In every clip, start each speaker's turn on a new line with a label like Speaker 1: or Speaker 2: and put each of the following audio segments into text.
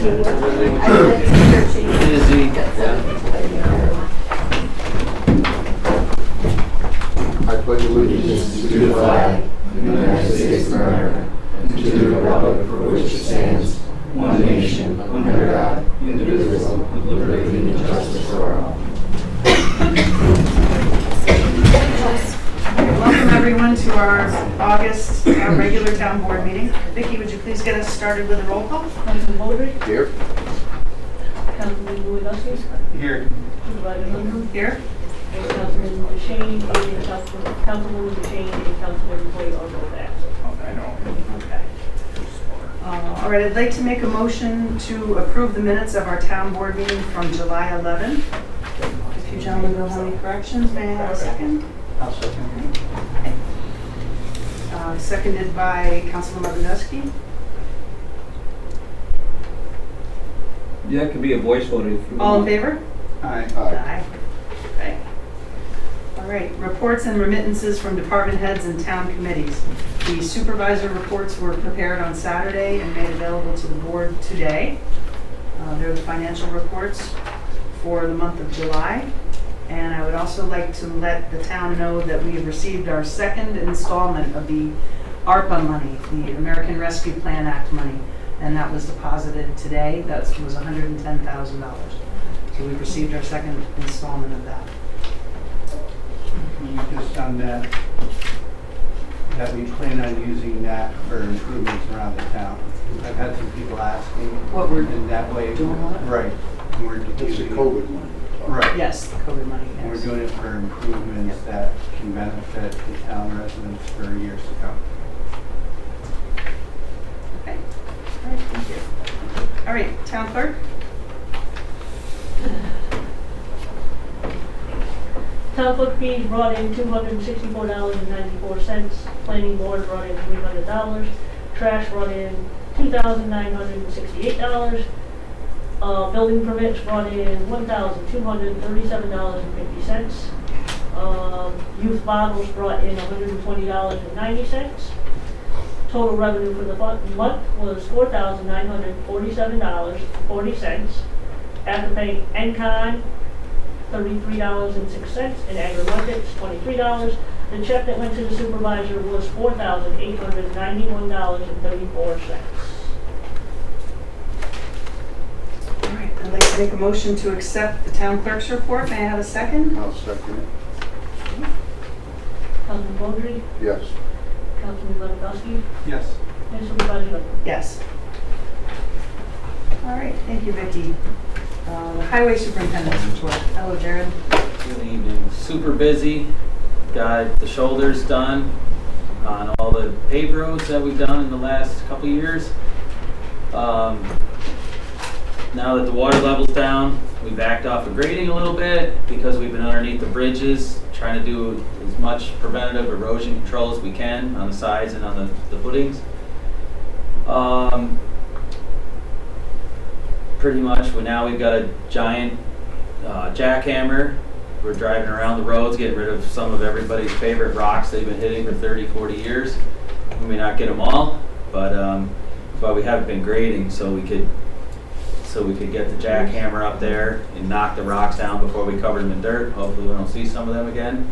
Speaker 1: Busy.
Speaker 2: I pledge allegiance to the flag of the United States of America and to the republic for which it stands, one nation, under God, indivisible, with liberty and justice for all.
Speaker 3: Welcome everyone to our August regular town board meeting. Vicki, would you please get us started with a roll call?
Speaker 4: Councilman Baldry,
Speaker 2: Here.
Speaker 4: Councilman Lewandowski,
Speaker 2: Here.
Speaker 4: Supervisor Lincoln,
Speaker 3: Here.
Speaker 4: and Councilman DeShane, and Councilwoman DeShane, and Councilman Boyd are both absent.
Speaker 2: I know.
Speaker 3: Okay. All right, I'd like to make a motion to approve the minutes of our town board meeting from July 11. If you gentlemen don't have any corrections, may I have a second?
Speaker 2: I'll second.
Speaker 3: Okay. Seconded by Councilman Lewandowski.
Speaker 1: Yeah, it could be a voice vote if you
Speaker 3: All in
Speaker 1: want.
Speaker 3: favor?
Speaker 2: Aye.
Speaker 3: Aye. Okay. All right, reports and remittances from department heads and town committees. The supervisor reports were prepared on Saturday and made available to the board today. They're the financial reports for the month of July. And I would also like to let the town know that we have received our second installment of the ARPA money, the American Rescue Plan Act money. And that was deposited today. That was $110,000. So we've received our second installment of that.
Speaker 5: Can you just on that we plan on using that for improvements around the town? I've had some people asking.
Speaker 3: What we're
Speaker 5: in that way.
Speaker 3: doing on it?
Speaker 5: Right. And we're
Speaker 2: It's the
Speaker 5: using
Speaker 2: COVID money.
Speaker 5: Right.
Speaker 3: Yes, the COVID money,
Speaker 5: And we're
Speaker 3: yes.
Speaker 5: doing it for improvements that can benefit the town residents for years to come.
Speaker 3: Okay. All right, thank you. All right, town clerk?
Speaker 4: Town clerk fees brought in $264.94. Planning board brought in $300. Trash brought in $2,968. Building permits brought in $1,237.50. Youth bottles brought in $120.90. Total revenue for the month was $4,947.40. After paying NCON, $33.06, and agri-budgets, $23. The check that went to the supervisor was $4,891.34.
Speaker 3: All right, I'd like to make a motion to accept the town clerk's report. May I have a second?
Speaker 2: I'll second it.
Speaker 4: Councilman Baldry,
Speaker 2: Yes.
Speaker 4: Councilman Lewandowski,
Speaker 5: Yes.
Speaker 4: and Supervisor Lincoln.
Speaker 3: Yes. All right, thank you, Vicki. The highway superintendent's report. Hello, Jared.
Speaker 1: Good evening. Super busy. Got the shoulders done on all the paved roads that we've done in the last couple of years. Now that the water level's down, we backed off of grading a little bit because we've been underneath the bridges, trying to do as much preventative erosion control as we can on the sides and on the footings. Pretty much, now we've got a giant jackhammer. We're driving around the roads, getting rid of some of everybody's favorite rocks they've been hitting for 30, 40 years. We may not get them all, but we haven't been grading so we could get the jackhammer up there and knock the rocks down before we cover them in dirt. Hopefully we don't see some of them again.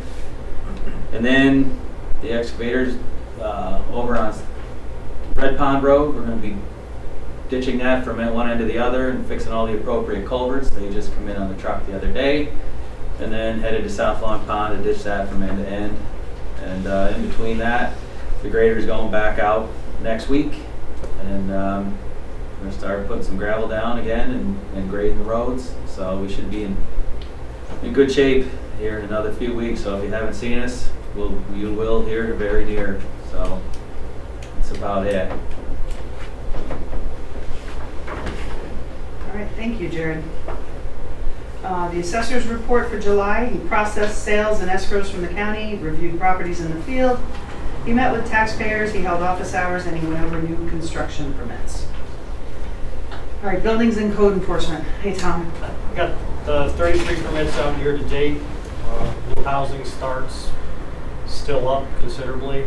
Speaker 1: And then the excavators over on Red Pond Road, we're going to be ditching that from one end to the other and fixing all the appropriate culverts. They just come in on the truck the other day. And then headed to South Long Pond to ditch that from end to end. And in between that, the grader's going back out next week. And we're going to start putting some gravel down again and grading the roads. So we should be in good shape here in another few weeks. So if you haven't seen us, you will here very near. So that's about it.
Speaker 3: All right, thank you, Jared. The assessor's report for July, he processed sales and escrows from the county, reviewed properties in the field, he met with taxpayers, he held office hours, and he went over new construction permits. All right, buildings and code enforcement. Hey, Tom.
Speaker 6: We got 33 permits out here to date. New housing starts still up considerably.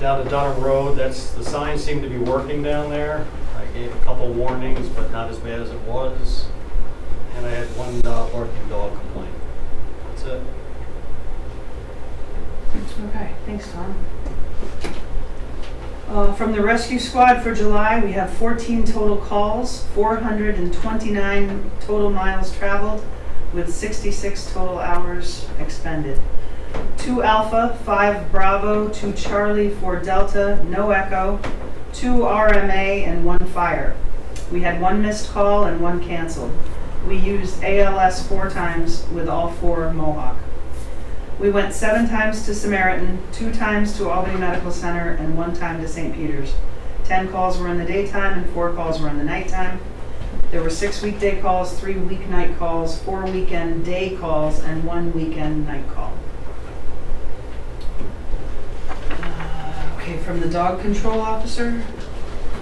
Speaker 6: Down to Dunham Road, the signs seem to be working down there. I Gave a couple warnings, but not as bad as it was. And I had one barking dog complaint. That's it.
Speaker 3: Okay, thanks, Tom. From the rescue squad for July, we have 14 total calls, 429 total miles traveled, with 66 total hours expended. 2 Alpha, 5 Bravo, 2 Charlie, 4 Delta, no Echo, 2 RMA, and 1 Fire. We had 1 missed call and 1 canceled. We used ALS 4 times with all 4 Mohawk. We went 7 times to Samaritan, 2 times to Albany Medical Center, and 1 time to St. Peter's. 10 calls were in the daytime and 4 calls were in the nighttime. There were 6 weekday calls, 3 weeknight calls, 4 weekend day calls, and 1 weekend night call. Okay, from the dog control officer,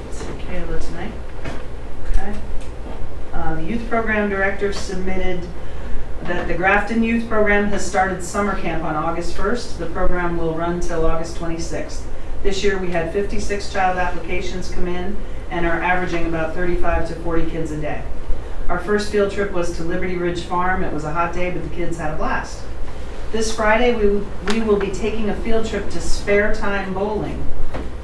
Speaker 3: let's see, Kayla tonight. Okay. The youth program director submitted that the Grafton Youth Program has started summer camp on August 1st. The program will run till August 26th. This year we had 56 child applications come in and are averaging about 35 to 40 kids a day. Our first field trip was to Liberty Ridge Farm. It was a hot day, but the kids had a blast. This Friday we will be taking a field trip to Spare Time Bowling.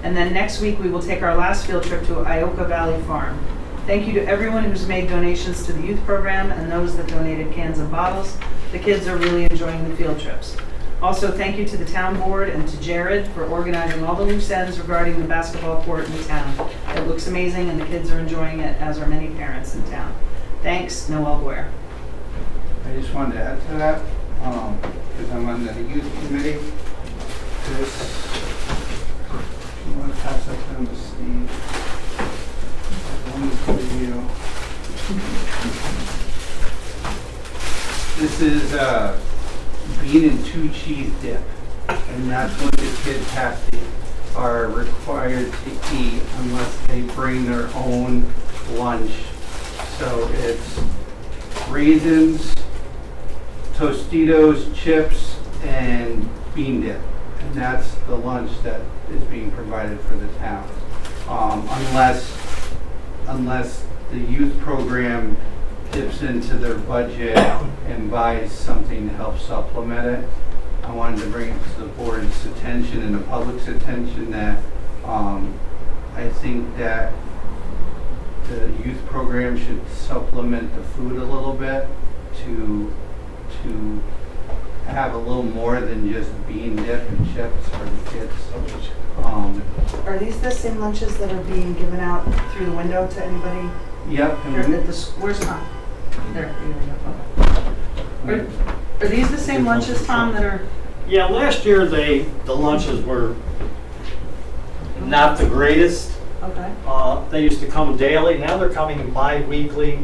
Speaker 3: And then next week we will take our last field trip to Ioka Valley Farm. Thank you to everyone who's made donations to the youth program and those that donated cans and bottles. The kids are really enjoying the field trips. Also, thank you to the town board and to Jared for organizing all the loose ends regarding the basketball court in the town. It looks amazing and the kids are enjoying it, as are many parents in town. Thanks, Noel Guare.
Speaker 5: I just wanted to add to that, because I'm on the youth committee. You want to pass that down to Steve? One for you. This is bean and 2 cheese dip, and that's what the kids are required to eat unless they bring their own lunch. So it's raisins, Tostitos, chips, and bean dip. And that's the lunch that is being provided for the town. Unless the youth program dips into their budget and buys something to help supplement it. I wanted to bring it to the board's attention and the public's attention that I think that the youth program should supplement the food a little bit to have a little more than just bean dip and chips for the kids.
Speaker 3: Are these the same lunches that are being given out through the window to anybody?
Speaker 5: Yep.
Speaker 3: Here at the, where's Tom? There, you go. Are these the same lunches, Tom, that are?
Speaker 6: Yeah, last year the lunches were not the greatest.
Speaker 3: Okay.
Speaker 6: They used to come daily. Now they're coming bi-weekly,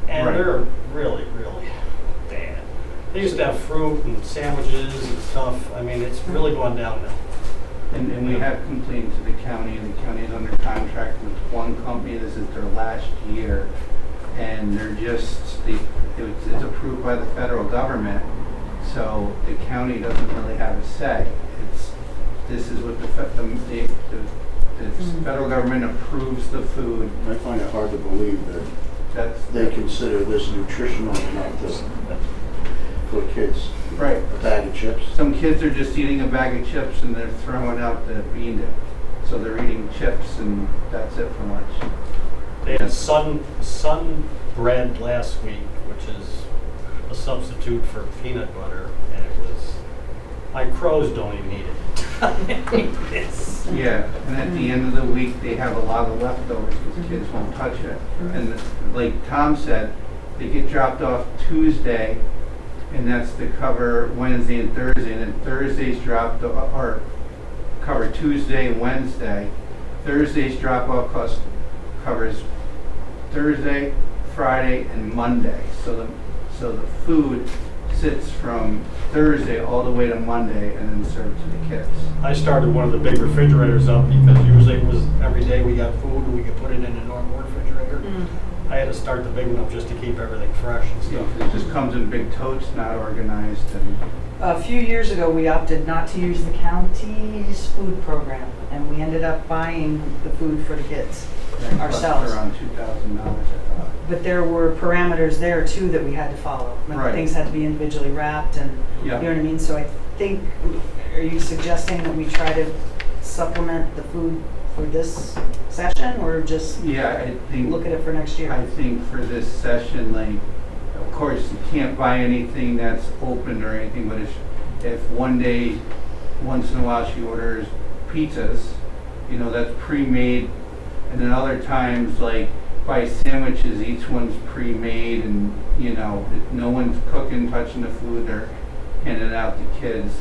Speaker 6: and
Speaker 5: Right.
Speaker 6: they're really, really bad. They used to have fruit and sandwiches and stuff. I mean, it's really gone down now.
Speaker 5: And we have complained to the county, and the county is under contract with one company. This is their last year, and they're just, it's approved by the federal government, so the county doesn't really have a say. This is what the federal government approves the food.
Speaker 2: I find it hard to believe that they consider this nutritional enough for kids.
Speaker 5: Right.
Speaker 2: A bag of chips.
Speaker 5: Some kids are just eating a bag of chips and they're throwing out the bean dip. So they're eating chips and that's it for lunch.
Speaker 6: They had sun bread last week, which is a substitute for peanut butter, and it was, my crows don't even eat it.
Speaker 5: Yeah, and at the end of the week, they have a lot of leftovers because kids won't touch it. And like Tom said, they get dropped off Tuesday, and that's to cover Wednesday and Thursday, and then Thursday's dropped or cover Tuesday and Wednesday. Thursday's drop-off covers Thursday, Friday, and Monday. So the food sits from Thursday all the way to Monday and then served to the kids.
Speaker 6: I started one of the big refrigerators up because usually it was every day we got food and we could put it in a normal refrigerator. I had to start the big one up just to keep everything fresh and
Speaker 5: You know,
Speaker 6: stuff.
Speaker 5: it just comes in big totes, not organized. And
Speaker 3: A few years ago, we opted not to use the county's food program, and we ended up buying the food for the kids.
Speaker 5: That cost
Speaker 3: ourselves.
Speaker 5: around $2,000, I thought.
Speaker 3: But there were parameters there too that we had to follow. Like,
Speaker 5: Right.
Speaker 3: things had to be individually wrapped and, you know
Speaker 5: Yeah.
Speaker 3: what I mean? So I think, are you suggesting that we try to supplement the food for this session or just
Speaker 5: Yeah, I think.
Speaker 3: look at it for next year?
Speaker 5: I think for this session, like, of course, you can't buy anything that's open or anything, but if one day, once in a while, she orders pizzas, you know, that's pre-made, and then other times, like, buy sandwiches, each one's pre-made, and, you know, no one's cooking, touching the food, they're handing it out to kids.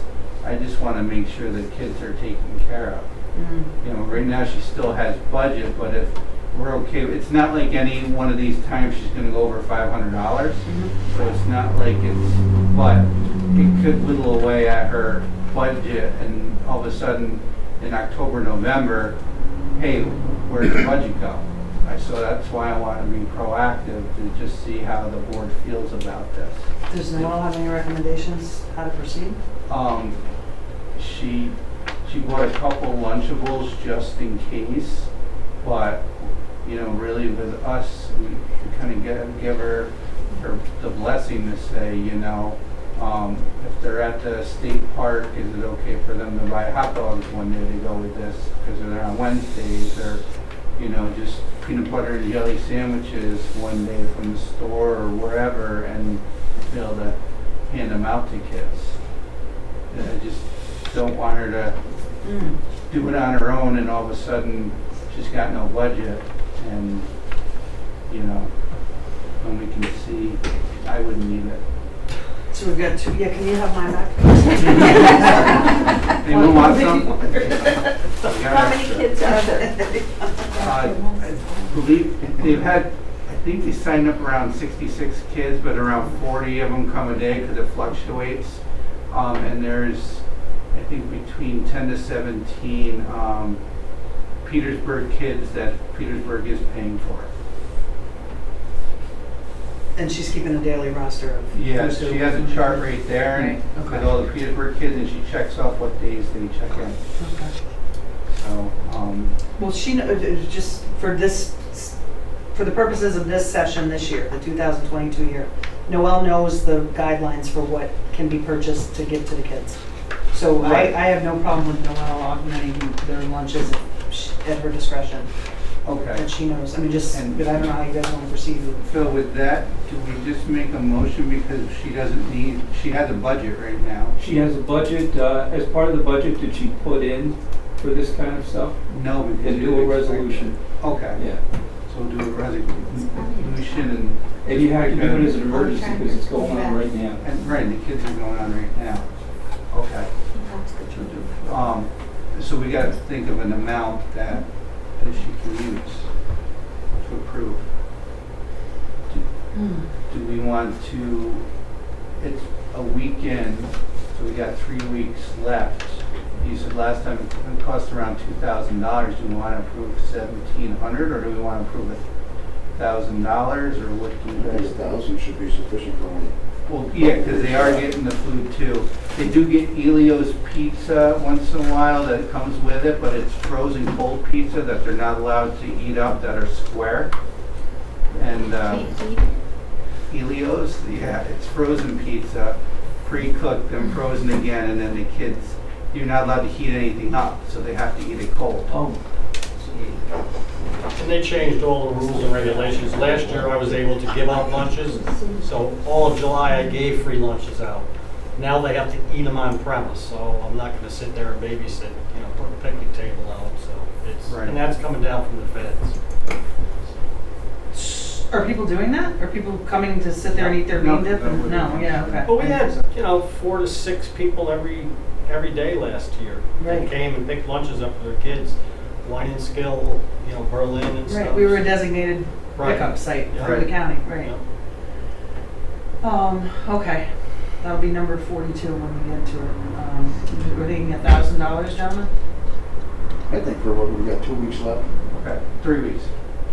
Speaker 5: I just want to make sure the kids are taken care of.
Speaker 3: Mm.
Speaker 5: You know, right now she still has budget, but if we're okay, it's not like any one of these times she's gonna go over $500.
Speaker 3: Mhm.
Speaker 5: So it's not like it's, but it could whittle away at her budget and all of a sudden in October, November, hey, where'd the budget go? So that's why I want to be proactive to just see how the board feels about this.
Speaker 3: Does Noel have any recommendations how to proceed?
Speaker 5: She bought a couple Lunchables just in case, but, you know, really with us, we kind of give her the blessing to say, you know, if they're at the state park, is it okay for them to buy hot dogs one day to go with this? Because they're on Wednesdays, or, you know, just peanut butter and jelly sandwiches one day from the store or wherever, and be able to hand them out to kids. And I just don't want her to do it on her own and all of a sudden she's got no budget, and, you know, when we can see, I wouldn't need it.
Speaker 3: So we've got two, yeah, can you have mine back?
Speaker 5: Anyone want some?
Speaker 4: How many kids are there?
Speaker 5: I believe they've had, I think they signed up around 66 kids, but around 40 of them come a day because it fluctuates. And there's, I think, between 10 to 17 Petersburg kids that Petersburg is paying for.
Speaker 3: And she's keeping a daily roster of.
Speaker 5: Yeah, she has a chart right there
Speaker 3: Right, okay.
Speaker 5: with all the Petersburg kids, and she checks off what days they check in.
Speaker 3: Okay.
Speaker 5: So,
Speaker 3: Well, just for this, for the purposes of this session this year, the 2022 year, Noelle knows the guidelines for what can be purchased to give to the kids. So
Speaker 5: Right.
Speaker 3: I have no problem with Noelle augmenting their lunches at her discretion,
Speaker 5: okay.
Speaker 3: that she knows. I mean, just,
Speaker 5: And-
Speaker 3: but I don't know how you guys want to proceed with it.
Speaker 5: Phil, with that, do we just make a motion because she doesn't need, she has a budget right now?
Speaker 7: She has a budget, as part of the budget, did she put in for this kind of stuff?
Speaker 5: No, because
Speaker 7: And
Speaker 5: you
Speaker 7: do a
Speaker 5: explained
Speaker 7: resolution.
Speaker 5: it. Okay,
Speaker 7: Yeah.
Speaker 5: so do a resolution and.
Speaker 7: And you have to do it as an emergency because it's going on right now.
Speaker 5: And, right, the kids are going on right now. Okay. So we gotta think of an amount that she can use to approve. Do we want to, it's a weekend, so we got 3 weeks left. You said last time it cost around $2,000. Do we want to approve $1,700 or do we want to approve $1,000 or what do you
Speaker 2: I think
Speaker 5: guys?
Speaker 2: 1,000 should be sufficient for me.
Speaker 5: Well, yeah, because they are getting the food too. They do get Elio's pizza once in a while that comes with it, but it's frozen cold pizza that they're not allowed to eat up that are square. And Elio's, yeah, it's frozen pizza, pre-cooked and frozen again, and then the kids, you're not allowed to heat anything up, so they have to eat it cold.
Speaker 7: Oh,
Speaker 6: And they changed all the rules and regulations. Last year, I was able to give out lunches, so all of July, I gave free lunches out. Now they have to eat them on premise, so I'm not gonna sit there and babysit, you know, put a picnic table out, so it's,
Speaker 5: Right.
Speaker 6: and that's coming down from the feds.
Speaker 3: Are people doing that? Are people coming to sit there and eat their
Speaker 5: No,
Speaker 3: bean dip?
Speaker 5: no,
Speaker 3: And- No, yeah, okay.
Speaker 6: But we had, you know, 4 to 6 people every day last year. They
Speaker 3: Right.
Speaker 6: came and picked lunches up for their kids, Wine and Skill, you know, Berlin and stuff.
Speaker 3: Right, we were a designated
Speaker 6: Right.
Speaker 3: pickup site
Speaker 6: Yeah.
Speaker 3: for the county, right.
Speaker 6: Yeah.
Speaker 3: Okay, that'll be number 42 when we get to it. We're thinking $1,000, gentlemen?
Speaker 2: I think for what, we've got 2 weeks left.
Speaker 5: Okay, 3 weeks.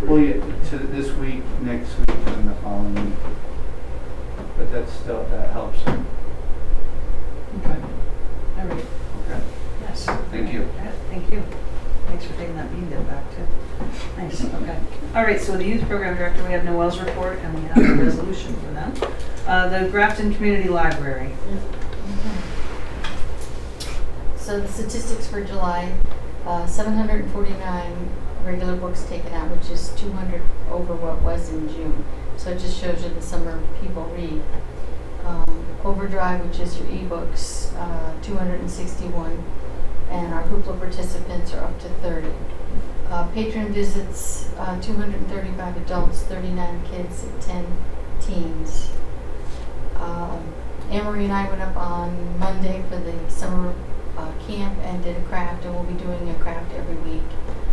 Speaker 5: Well, yeah, to this week, next week, and the following week. But that's still, that helps.
Speaker 3: Okay. All right,
Speaker 5: Okay,
Speaker 3: yes.
Speaker 5: thank you.
Speaker 3: Yeah, thank you. Thanks for taking that bean dip back too. Nice, okay. All right, so the youth program director, we have Noel's report and we have a resolution for them. The Grafton Community Library.
Speaker 8: So the statistics for July, 749 regular books taken out, which is 200 over what was in June. So it just shows you the summer people read. Overdrive, which is your ebooks, 261, and our Hoopla participants are up to 30. Patron visits, 235 adults, 39 kids, 10 teens. Anne-Marie and I went up on Monday for the summer camp and did a craft, and we'll be doing a craft every week.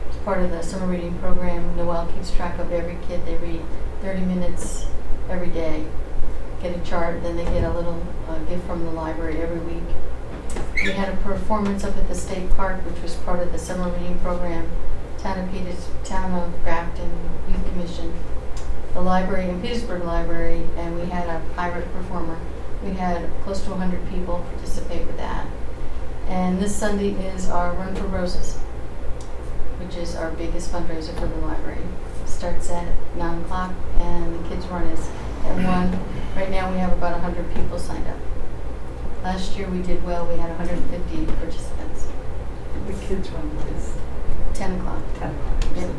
Speaker 8: It's part of the summer reading program. Noelle keeps track of every kid. They read 30 minutes every day, get a chart, then they get a little gift from the library every week. We had a performance up at the state park, which was part of the summer reading program. Town of Grafton Youth Commission, the library in Petersburg Library, and we had a pirate performer. We had close to 100 people participate with that. And this Sunday is our Run for Roses, which is our biggest fundraiser for the library. It starts at 9 o'clock and the kids' run is at 1. Right now we have about 100 people signed up. Last year we did well, we had 150 participants.
Speaker 3: The kids' run is
Speaker 8: 10 o'clock.
Speaker 3: 10 o'clock.
Speaker 8: Yeah.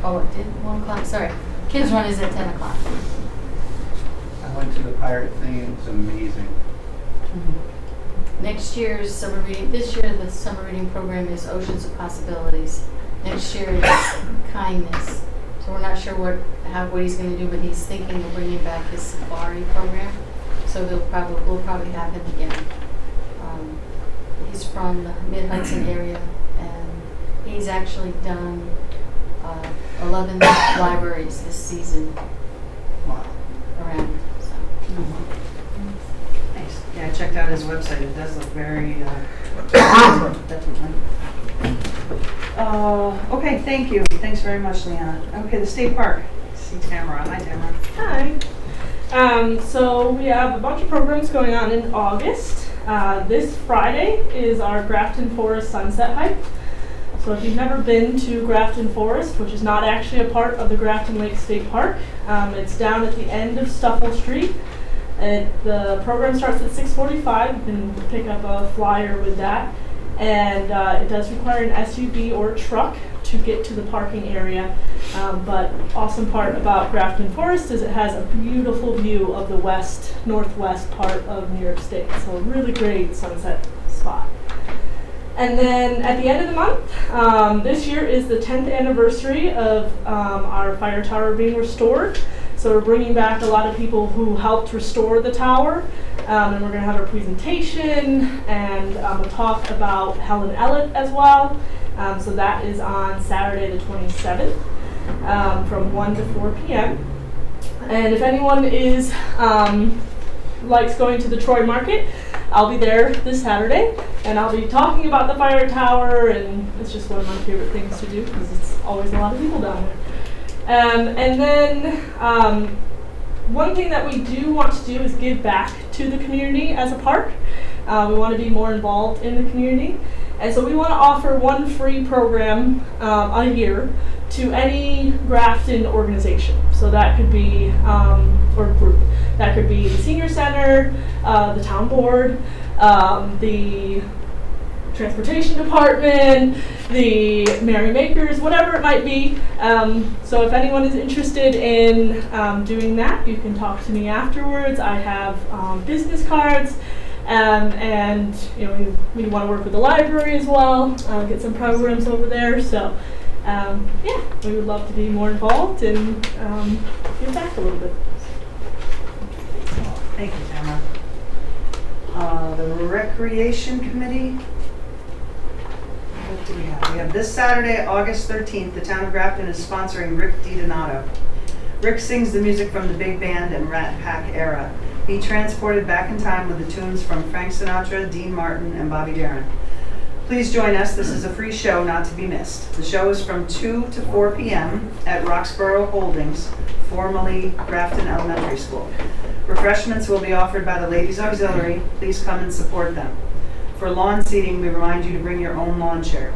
Speaker 8: Oh, it did? 1 o'clock, sorry. Kids' run is at 10 o'clock.
Speaker 5: I went to the pirate thing and it's amazing.
Speaker 8: Next year's summer reading, this year the summer reading program is Oceans of Possibilities. Next year is Kindness. So we're not sure what he's going to do, but he's thinking of bringing back his safari program. So we'll probably have him again. He's from the Mid-Hudson area, and he's actually done 11 libraries this season around. So.
Speaker 3: Nice. Yeah, I checked out his website. It does look very, definitely. Okay, thank you. Thanks very much, Leanna. Okay, the state park. See Tamara. Hi, Tamara.
Speaker 9: Hi. So we have a bunch of programs going on in August. This Friday is our Grafton Forest Sunset Hike. So if you've never been to Grafton Forest, which is not actually a part of the Grafton Lake State Park, it's down at the end of Stuffle Street. The program starts at 6:45. You can pick up a flyer with that. And it does require an SUV or a truck to get to the parking area. But awesome part about Grafton Forest is it has a beautiful view of the northwest part of New York State. So a really great sunset spot. And then at the end of the month, this year is the 10th anniversary of our fire tower being restored. So we're bringing back a lot of people who helped restore the tower. And we're going to have a presentation and a talk about Helen Ellett as well. So that is on Saturday the 27th from 1 to 4 p.m. And if anyone is likes going to the Troy Market, I'll be there this Saturday, and I'll be talking about the fire tower, and it's just one of my favorite things to do because it's always a lot of people down there. And then one thing that we do want to do is give back to the community as a park. We want to be more involved in the community. And so we want to offer one free program a year to any Grafton organization. So that could be, or group. That could be the senior center, the town board, the transportation department, the Merry Makers, whatever it might be. So if anyone is interested in doing that, you can talk to me afterwards. I have business cards, and you know we want to work with the library as well, get some programs over there. So yeah, we would love to be more involved and give back a little bit.
Speaker 3: Thank you, Tamara. The Recreation Committee. What do we have? We have this Saturday, August 13th, the town of Grafton is sponsoring Rick DiDonato. Rick sings the music from the big band and Rat Pack era. He transported back in time with the tunes from Frank Sinatra, Dean Martin, and Bobby Darin. Please join us. This is a free show not to be missed. The show is from 2 to 4 p.m. at Roxborough Holdings, formerly Grafton Elementary School. Refreshments will be offered by the Ladies Auxiliary. Please come and support them. For lawn seating, we remind you to bring your own lawn chair.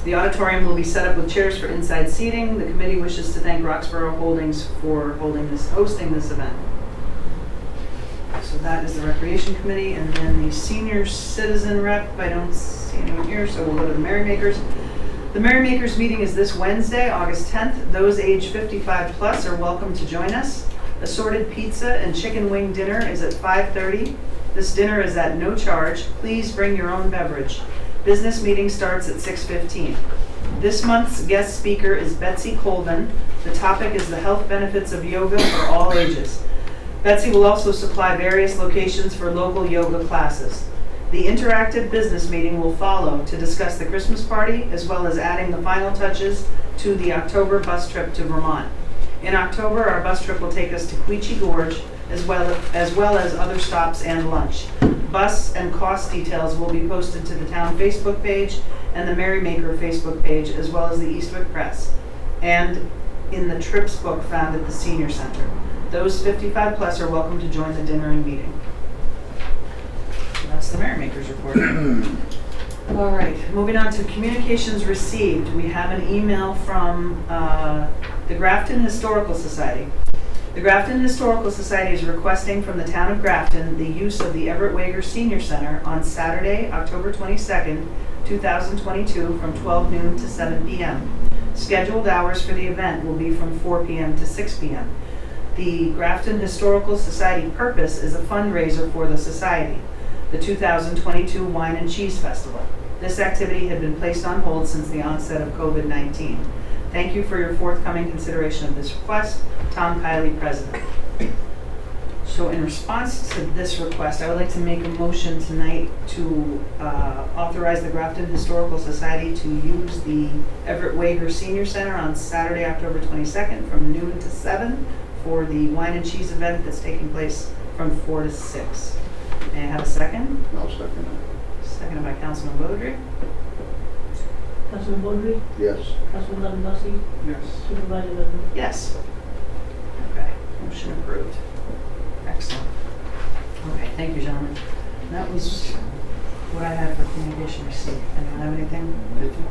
Speaker 3: The auditorium will be set up with chairs for inside seating. The committee wishes to thank Roxborough Holdings for hosting this event. So that is the Recreation Committee, and then the Senior Citizen Rep, I don't see anyone here, so we'll go to the Merrymakers. The Merrymakers meeting is this Wednesday, August 10th. Those age 55 plus are welcome to join us. Assorted pizza and chicken wing dinner is at 5:30. This dinner is at no charge. Please bring your own beverage. Business meeting starts at 6:15. This month's guest speaker is Betsy Colvin. The topic is the health benefits of yoga for all ages. Betsy will also supply various locations for local yoga classes. The interactive business meeting will follow to discuss the Christmas party as well as adding the final touches to the October bus trip to Vermont. In October, our bus trip will take us to Quechee Gorge as well as other stops and lunch. Bus and cost details will be posted to the town Facebook page and the Merrymaker Facebook page, as well as the Eastwick Press, and in the trips book found at the Senior Center. Those 55 plus are welcome to join the dinner and meeting. So that's the Merrymakers report. All right, moving on to communications received. We have an email from the Grafton Historical Society. The Grafton Historical Society is requesting from the town of Grafton the use of the Everett Wager Senior Center on Saturday, October 22nd, 2022 from 12 noon to 7 p.m. Scheduled hours for the event will be from 4 p.m. to 6 p.m. The Grafton Historical Society purpose is a fundraiser for the society, the 2022 Wine and Cheese Festival. This activity had been placed on hold since the onset of COVID-19. Thank you for your forthcoming consideration of this request. Tom Kiley, President. So in response to this request, I would like to make a motion tonight to authorize the Grafton Historical Society to use the Everett Wager Senior Center on Saturday, October 22nd from noon to 7 for the wine and cheese event that's taking place from 4 to 6. May I have a second?
Speaker 2: I'll second it.
Speaker 3: Seconded by Councilman Beaudry.
Speaker 4: Councilman Baldry,
Speaker 2: Yes.
Speaker 4: Councilman Lewandowski,
Speaker 5: Yes.
Speaker 4: Supervisor Linton.
Speaker 3: Yes. Okay, motion approved. Excellent. Okay, thank you, gentlemen. That was what I had for communication received. Anyone have anything?
Speaker 7: Did you?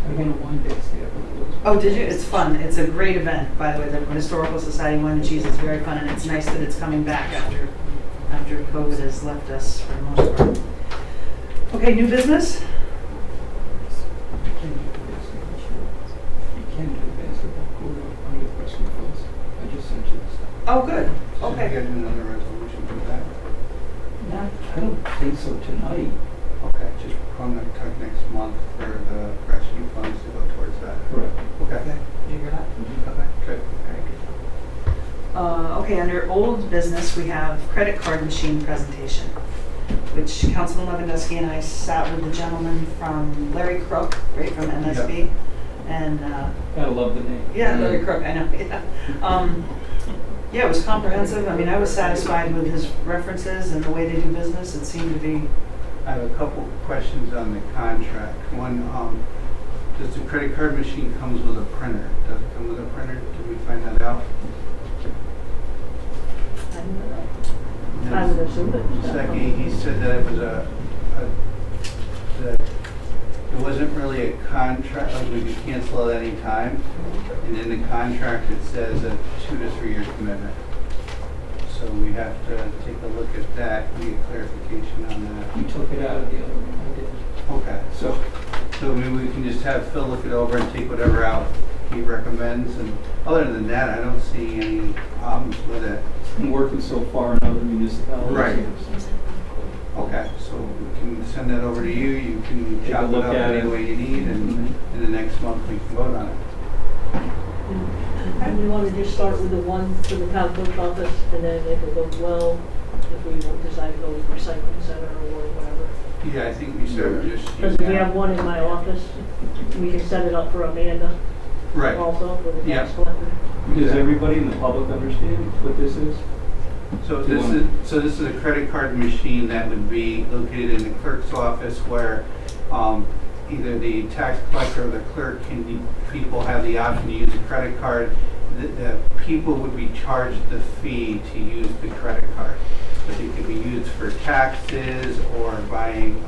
Speaker 7: I went to wine dates the other day.
Speaker 3: Oh, did you? It's fun. It's a great event, by the way. The Historical Society Wine and Cheese is very fun, and it's nice that it's coming back after COVID has left us for the most part. Okay, new business?
Speaker 7: You can do basketball court under the question first. I just sent you the stuff.
Speaker 3: Oh, good.
Speaker 5: So we
Speaker 3: Okay.
Speaker 5: get another resolution for that?
Speaker 7: I don't think so tonight.
Speaker 5: Okay, just come next month for the rescue funds to go towards that.
Speaker 7: Correct.
Speaker 5: Okay.
Speaker 3: Did you hear that? Okay.
Speaker 5: Good.
Speaker 3: Very good. Okay, under old business, we have credit card machine presentation, which Councilman Lewandowski and I sat with the gentleman from Larry Crook, right, from MSB. And,
Speaker 7: Gotta love the name.
Speaker 3: yeah, Larry Crook, I know, yeah. Yeah, it was comprehensive. I mean, I was satisfied with his references and the way they do business. It seemed to be,
Speaker 5: I have a couple questions on the contract. One, does the credit card machine comes with a printer? Does it come with a printer? Did we find that out?
Speaker 4: I don't know. I would assume it.
Speaker 5: Second, he said that it was that it wasn't really a contract, like we could cancel at any time. And in the contract, it says a 2 to 3 year commitment. So we have to take a look at that and get clarification on that.
Speaker 7: You took it out of the other one, I did.
Speaker 5: Okay, so maybe we can just have Phil look it over and take whatever out he recommends. And other than that, I don't see any problems with it.
Speaker 7: It's been working so far in other municipalities.
Speaker 5: Right. Okay, so we can send that over to you. You can
Speaker 7: Take a
Speaker 5: chop it
Speaker 7: look
Speaker 5: up
Speaker 7: at
Speaker 5: any
Speaker 7: it.
Speaker 5: way you need, and in the next month we can vote on it.
Speaker 4: And we want to just start with the one for the town clerk's office, and then if it goes well, if we decide to go with recycling center or whatever.
Speaker 5: Yeah, I think we should just use
Speaker 4: Because we
Speaker 5: that.
Speaker 4: have one in my office, we can set it up for Amanda
Speaker 5: Right.
Speaker 4: also for the
Speaker 5: Yeah.
Speaker 4: tax collector.
Speaker 7: Does everybody in the public understand what this is?
Speaker 5: So this is a credit card machine that would be located in the clerk's office where either the tax collector or the clerk people have the option to use a credit card. The people would be charged the fee to use the credit card. But it could be used for taxes or buying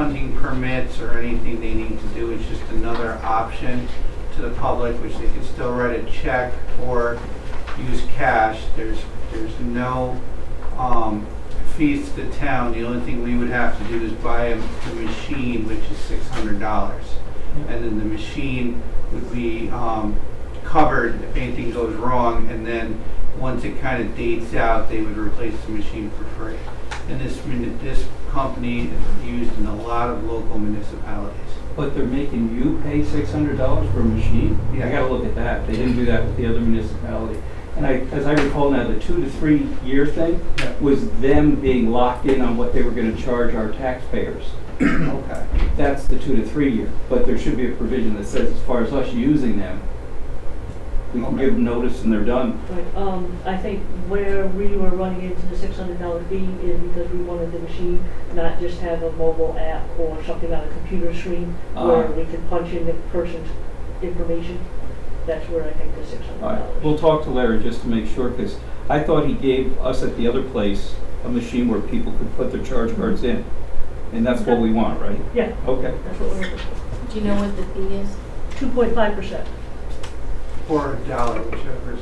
Speaker 5: hunting permits or anything they need to do. It's just another option to the public, which they can still write a check or use cash. There's no fees to the town. The only thing we would have to do is buy the machine, which is $600. And then the machine would be covered if anything goes wrong, and then once it kind of dates out, they would replace the machine for free. And this company is used in a lot of local municipalities.
Speaker 7: But they're making you pay $600 for a machine?
Speaker 5: Yeah.
Speaker 7: I gotta look at that. They didn't do that with the other municipality. And as I recall now, the 2 to 3 year thing
Speaker 5: Yeah.
Speaker 7: was them being locked in on what they were gonna charge our taxpayers.
Speaker 5: Okay.
Speaker 7: That's the 2 to 3 year. But there should be a provision that says as far as us using them, we can
Speaker 5: Okay.
Speaker 7: give them notice and they're done.
Speaker 4: Right, I think where we were running into the $600 fee is because we wanted the machine not just have a mobile app or something on a computer screen where we could punch in the person's information. That's where I think the $600.
Speaker 7: All right, we'll talk to Larry just to make sure, because I thought he gave us at the other place a machine where people could put their charge cards in. And that's what we want, right?
Speaker 4: Yeah,
Speaker 7: Okay.
Speaker 4: that's what we're looking for.
Speaker 8: Do you know what the fee is?
Speaker 4: 2.5%.
Speaker 5: Or $1, whichever's,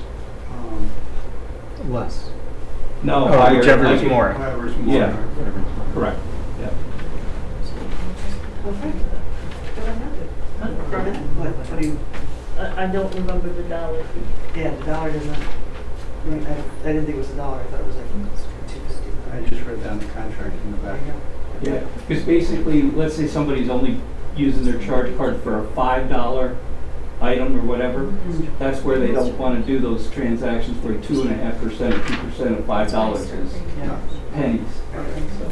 Speaker 10: Less.
Speaker 7: No,
Speaker 10: Or
Speaker 7: higher.
Speaker 10: whichever is
Speaker 7: I-
Speaker 10: more.
Speaker 5: whatever's more.
Speaker 7: Yeah. Correct, yeah.
Speaker 3: Okay. For a minute, what do you,
Speaker 4: I don't remember the dollar fee.
Speaker 3: yeah, the dollar doesn't, I didn't think it was $1, I thought it was like $2.50.
Speaker 5: I just read down the contract in the back.
Speaker 7: Yeah, because basically, let's say somebody's only using their charge card for a $5 item or whatever, that's where they don't want to do those transactions for 2.5% or 2% of $5 is
Speaker 3: Yeah.
Speaker 7: pennies. So,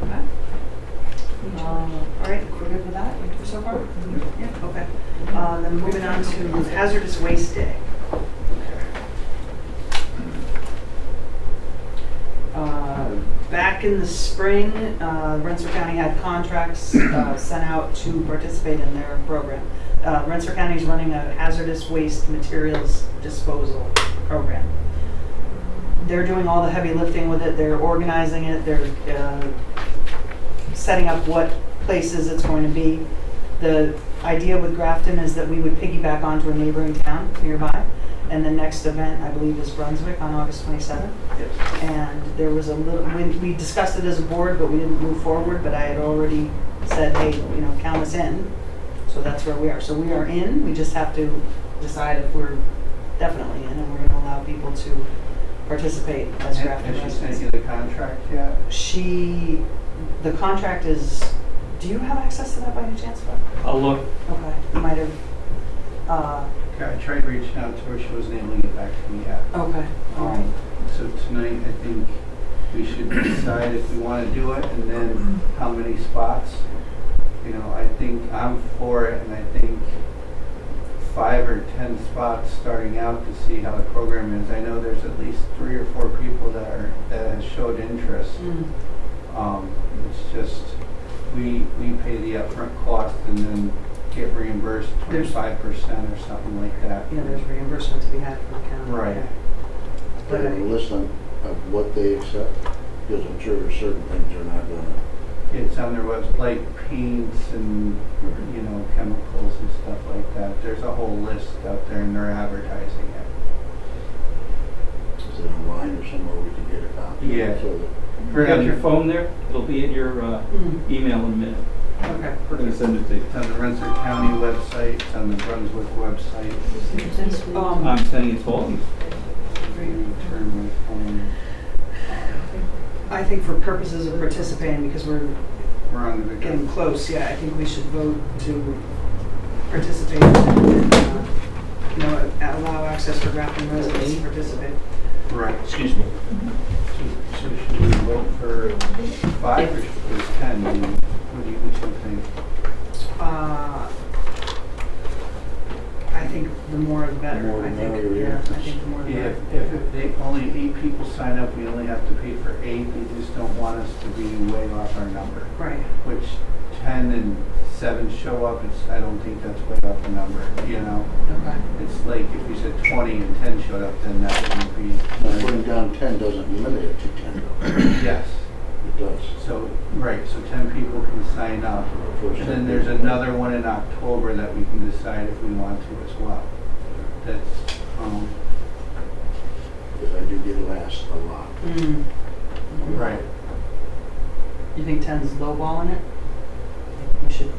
Speaker 3: Okay. All right, we're good with that so far? Yeah, okay. Then moving on to Hazardous Waste Day. Back in the spring, Rensselaer County had contracts sent out to participate in their program. Rensselaer County is running a hazardous waste materials disposal program. They're doing all the heavy lifting with it. They're organizing it. They're setting up what places it's going to be. The idea with Grafton is that we would piggyback onto a neighboring town nearby. And the next event, I believe, is Brunswick on August 27th.
Speaker 5: Yes.
Speaker 3: And there was a little, we discussed it as a board, but we didn't move forward, but I had already said, hey, you know, count us in. So that's where we are. So we are in, we just have to decide if we're definitely in, and we're gonna allow people to participate as Grafton
Speaker 5: Has she sent
Speaker 3: residents.
Speaker 5: you the contract yet?
Speaker 3: The contract is, do you have access to that by any chance, Bud?
Speaker 7: I'll look.
Speaker 3: Okay, you might have,
Speaker 5: Okay, I tried reaching out to her, she wasn't able to get back to me yet.
Speaker 3: okay, all right.
Speaker 5: So tonight, I think we should decide if we want to do it, and then how many spots. You know, I think I'm for it, and I think 5 or 10 spots starting out to see how the program is. I know there's at least 3 or 4 people that have showed interest. It's just, we pay the upfront cost and then get reimbursed 25% or something like that.
Speaker 3: Yeah, there's reimbursement to be had from the county.
Speaker 5: Right.
Speaker 2: Put a list of what they accept, because I'm sure there's certain things they're not gonna.
Speaker 5: It's on their website, like paints and, you know, chemicals and stuff like that. There's a whole list out there and they're advertising it.
Speaker 2: Is it online or somewhere we can get a copy?
Speaker 5: Yeah.
Speaker 2: So that
Speaker 7: You got your phone there? It'll be in your email in a minute.
Speaker 3: Okay.
Speaker 7: We're gonna send it to you.
Speaker 5: It's on the Rensselaer County website, it's on the Brunswick website.
Speaker 7: I'm sending it to all of you.
Speaker 5: Turn my phone,
Speaker 3: I think for purposes of participating, because we're
Speaker 5: we're on the
Speaker 3: getting
Speaker 5: beginning.
Speaker 3: close, yeah, I think we should vote to participate and, you know, allow access for Grafton residents to participate.
Speaker 5: Right.
Speaker 10: Excuse me.
Speaker 5: So should we vote for 5 or for 10? What do you think?
Speaker 3: I think the more the better.
Speaker 2: The more the
Speaker 3: I think,
Speaker 2: merrier,
Speaker 3: yeah,
Speaker 2: yeah.
Speaker 3: I think the more the better.
Speaker 5: If they only 8 people sign up, we only have to pay for 8. They just don't want us to be way off our number.
Speaker 3: Right.
Speaker 5: Which 10 and 7 show up, I don't think that's way off the number, you know?
Speaker 3: Okay.
Speaker 5: It's like if you said 20 and 10 showed up, then that wouldn't be,
Speaker 2: Now, putting down 10 doesn't limit it to 10.
Speaker 5: yes.
Speaker 2: It does.
Speaker 5: So, right, so 10 people can sign up. And then there's another one in October that we can decide if we want to as well. That's,
Speaker 2: Because I do get asked a lot.
Speaker 5: right.
Speaker 3: You think 10's lowballing it? We should,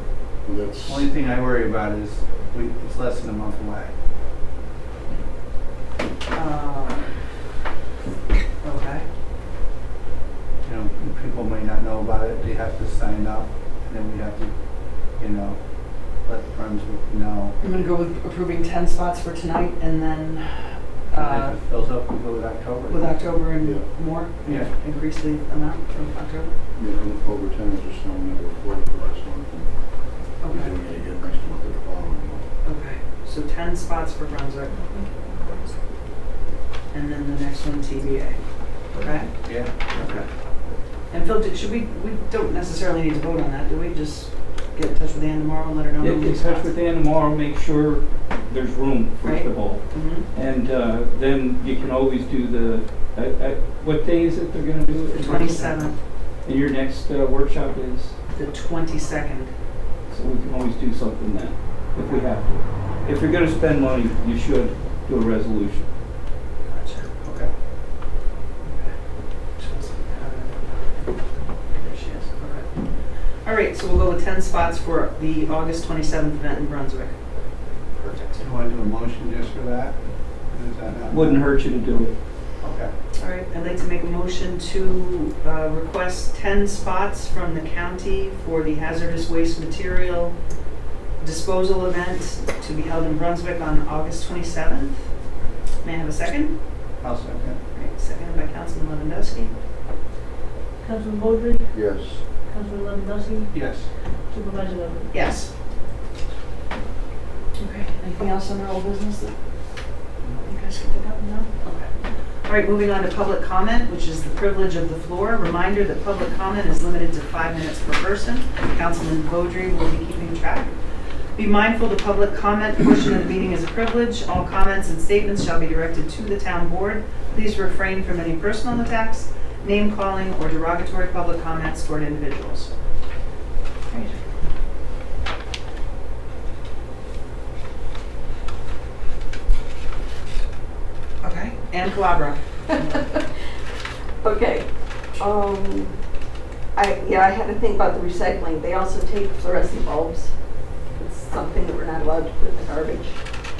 Speaker 2: That's,
Speaker 5: Only thing I worry about is it's less than a month away.
Speaker 3: okay.
Speaker 5: You know, people may not know about it, they have to sign up, and then we have to, you know, let Brunswick know.
Speaker 3: I'm gonna go with approving 10 spots for tonight and then,
Speaker 5: And if it fills up, we go with October.
Speaker 3: with October and
Speaker 2: Yeah.
Speaker 3: more?
Speaker 5: Yeah.
Speaker 3: Increase the amount from October?
Speaker 2: over 10 is just knowing that we're full for this month. We're
Speaker 3: Okay,
Speaker 2: doing it again next month or the following month.
Speaker 3: okay. So 10 spots for Brunswick. And then the next one TBA. Okay?
Speaker 5: Yeah.
Speaker 3: Okay. And Phil, we don't necessarily need to vote on that, do we? Just get in touch with Ann tomorrow and let her know?
Speaker 7: Get in touch with Ann tomorrow, make sure there's room, first of all.
Speaker 3: Mm-hmm.
Speaker 7: And then you can always do what day is it they're gonna do it?
Speaker 3: The 27th,
Speaker 7: And your next workshop is?
Speaker 3: the 22nd.
Speaker 7: So we can always do something then, if we have to. If you're gonna spend money, you should do a resolution.
Speaker 3: Gotcha.
Speaker 5: Okay.
Speaker 3: There she is, okay. All right, so we'll go with 10 spots for the August 27th event in Brunswick. Perfect.
Speaker 5: Do you want to do a motion just for that? Or is that not?
Speaker 7: Wouldn't hurt you to do it.
Speaker 5: Okay.
Speaker 3: All right, I'd like to make a motion to request 10 spots from the county for the hazardous waste material disposal event to be held in Brunswick on August 27th. May I have a second?
Speaker 5: I'll second.
Speaker 3: All right, seconded by Councilman Lewandowski.
Speaker 4: Councilman Baldry,
Speaker 2: Yes.
Speaker 4: Councilman Lewandowski,
Speaker 5: Yes.
Speaker 4: Supervisor Leonard.
Speaker 3: Yes. Okay, anything else on our old business that you guys can pick up? No? Okay. All right, moving on to public comment, which is the privilege of the floor. Reminder that public comment is limited to 5 minutes per person. Councilman Beaudry will be keeping track. Be mindful the public comment portion of the meeting is a privilege. All comments and statements shall be directed to the town board. Please refrain from any personal attacks, name calling, or derogatory public comments toward individuals. Great. Okay, Ann Calabro.
Speaker 10: Okay, I had to think about the recycling. They also take fluorescent bulbs. It's something that we're not allowed to put in the garbage,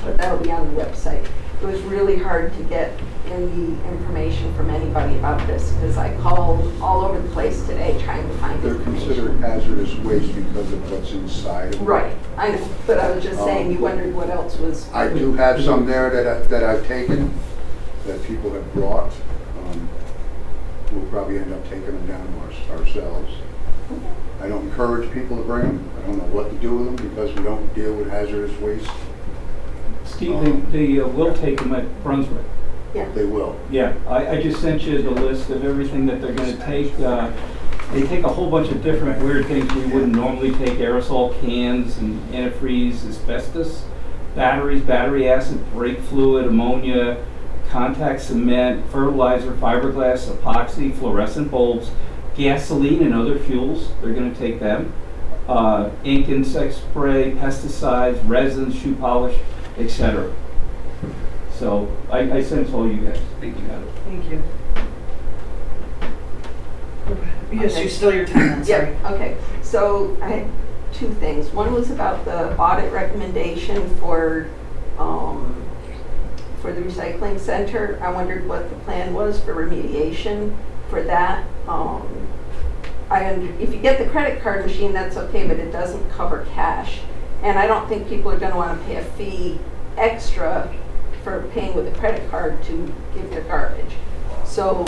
Speaker 10: but that'll be on the website. It was really hard to get any information from anybody about this, because I called all over the place today trying to find
Speaker 2: They're
Speaker 10: information.
Speaker 2: considered hazardous waste because of what's inside of them.
Speaker 10: Right, I know, but I was just saying, you wondered what else was.
Speaker 2: I do have some there that I've taken, that people have brought. We'll probably end up taking them down ourselves. I don't encourage people to bring them. I don't know what to do with them because we don't deal with hazardous waste.
Speaker 7: Steve, they will take them at Brunswick.
Speaker 2: They will.
Speaker 7: Yeah, I just sent you the list of everything that they're gonna take. They take a whole bunch of different weird things we wouldn't normally take: aerosol cans and antifreeze, asbestos, batteries, battery acid, brake fluid, ammonia, contact cement, fertilizer, fiberglass, epoxy, fluorescent bulbs, gasoline and other fuels. They're gonna take them. Ink, insect spray, pesticides, resins, shoe polish, etc. So I sent it to all you guys.
Speaker 5: Thank you.
Speaker 7: Got it.
Speaker 3: Thank you. Yes, you're still your 10 minutes, sorry.
Speaker 10: Yeah, okay. So I had two things. One was about the audit recommendation for the recycling center. I wondered what the plan was for remediation for that. If you get the credit card machine, that's okay, but it doesn't cover cash. And I don't think people are going to want to pay a fee extra for paying with a credit card to give their garbage. So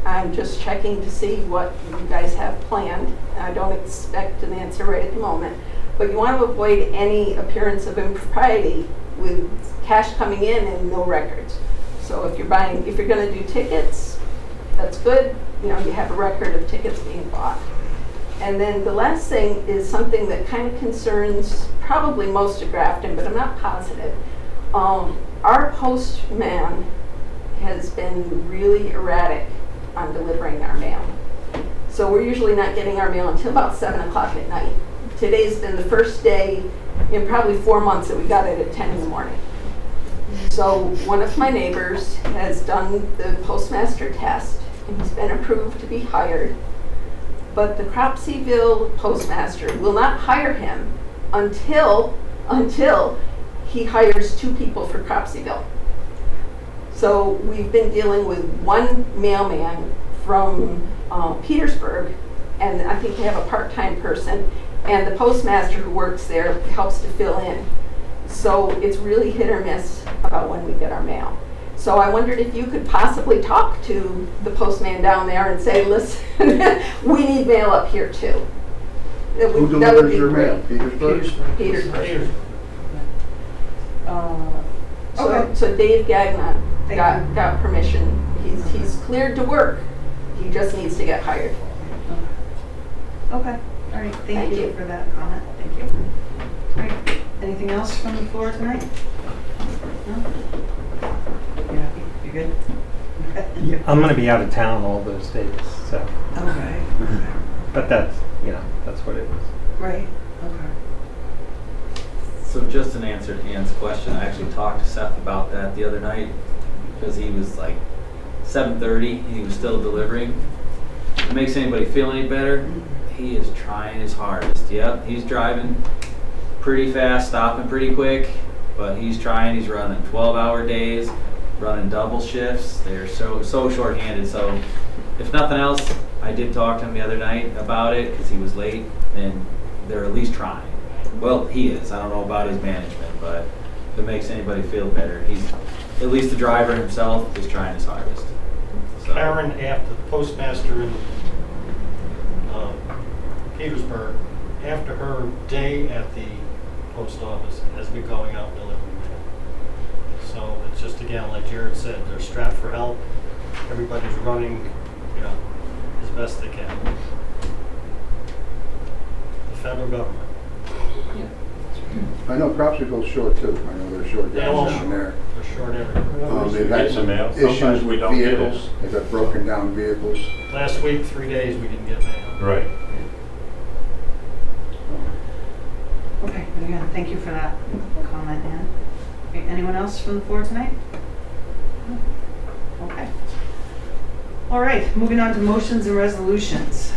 Speaker 10: I'm just checking to see what you guys have planned. I don't expect an answer right at the moment, but you want to avoid any appearance of impropriety with cash coming in and no records. So if you're going to do tickets, that's good. You know, you have a record of tickets being bought. And then the last thing is something that kind of concerns probably most of Grafton, but I'm not positive. Our postman has been really erratic on delivering our mail. So we're usually not getting our mail until about 7 o'clock at night. Today's been the first day in probably 4 months that we got it at 10 in the morning. So one of my neighbors has done the postmaster test, and he's been approved to be hired. But the Cropseyville postmaster will not hire him until he hires 2 people for Cropseyville. So we've been dealing with one mailman from Petersburg, and I think they have a part-time person, and the postmaster who works there helps to fill in. So it's really hit or miss about when we get our mail. So I wondered if you could possibly talk to the postman down there and say, listen, we need mail up here too.
Speaker 2: Who
Speaker 10: That would
Speaker 2: delivers
Speaker 10: be
Speaker 2: your mail?
Speaker 10: great.
Speaker 2: Petersburg?
Speaker 10: Petersburg.
Speaker 3: Okay.
Speaker 10: So Dave Gagnon
Speaker 3: Thank you.
Speaker 10: got permission. He's cleared to work. He just needs to get hired.
Speaker 3: Okay, all right, thank
Speaker 10: Thank
Speaker 3: you
Speaker 10: you.
Speaker 3: for that comment, thank you. All right, anything else from the floor tonight? No? You happy, you good? Okay.
Speaker 11: Yeah, I'm gonna be out of town all those days, so,
Speaker 3: Okay,
Speaker 11: but that's, that's what it is.
Speaker 3: right, okay.
Speaker 1: So just an answer to Ann's question, I actually talked to Seth about that the other night, because he was like 7:30, and he was still delivering. If it makes anybody feel any better, he is trying his hardest. Yep, he's driving pretty fast, stopping pretty quick, but he's trying. He's running 12-hour days, running double shifts. They're so short-handed. So if nothing else, I did talk to him the other night about it because he was late, and they're at least trying. Well, he is. I don't know about his management, but if it makes anybody feel better, he's, at least the driver himself, is trying his hardest. So.
Speaker 6: Karen, after the postmaster in Petersburg, after her day at the post office, has been going out delivering mail. So it's just, again, like Jared said, they're strapped for help. Everybody's running, as best they can. The federal government.
Speaker 2: I know Cropseyville's short too. I know they're short
Speaker 6: They're all
Speaker 2: down
Speaker 6: short.
Speaker 2: there.
Speaker 6: They're short everywhere.
Speaker 2: They've had some issues with vehicles. They've got broken down vehicles.
Speaker 6: Last week, 3 days, we didn't get mail.
Speaker 12: Right.
Speaker 3: Okay, but again, thank you for that comment, Ann. Okay, anyone else from the floor tonight? No? Okay. All right, moving on to motions and resolutions.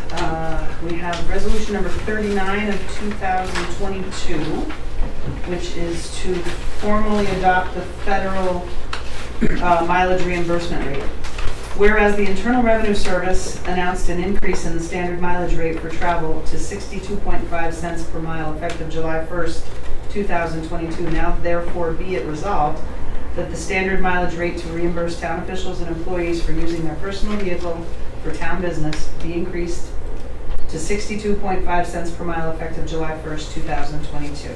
Speaker 3: We have resolution number 39 of 2022, which is to formally adopt the federal mileage reimbursement rate. Whereas the Internal Revenue Service announced an increase in the standard mileage rate for travel to 62.5 cents per mile effective July 1st, 2022, now therefore be it resolved that the standard mileage rate to reimburse town officials and employees for using their personal vehicle for town business be increased to 62.5 cents per mile effective July 1st, 2022.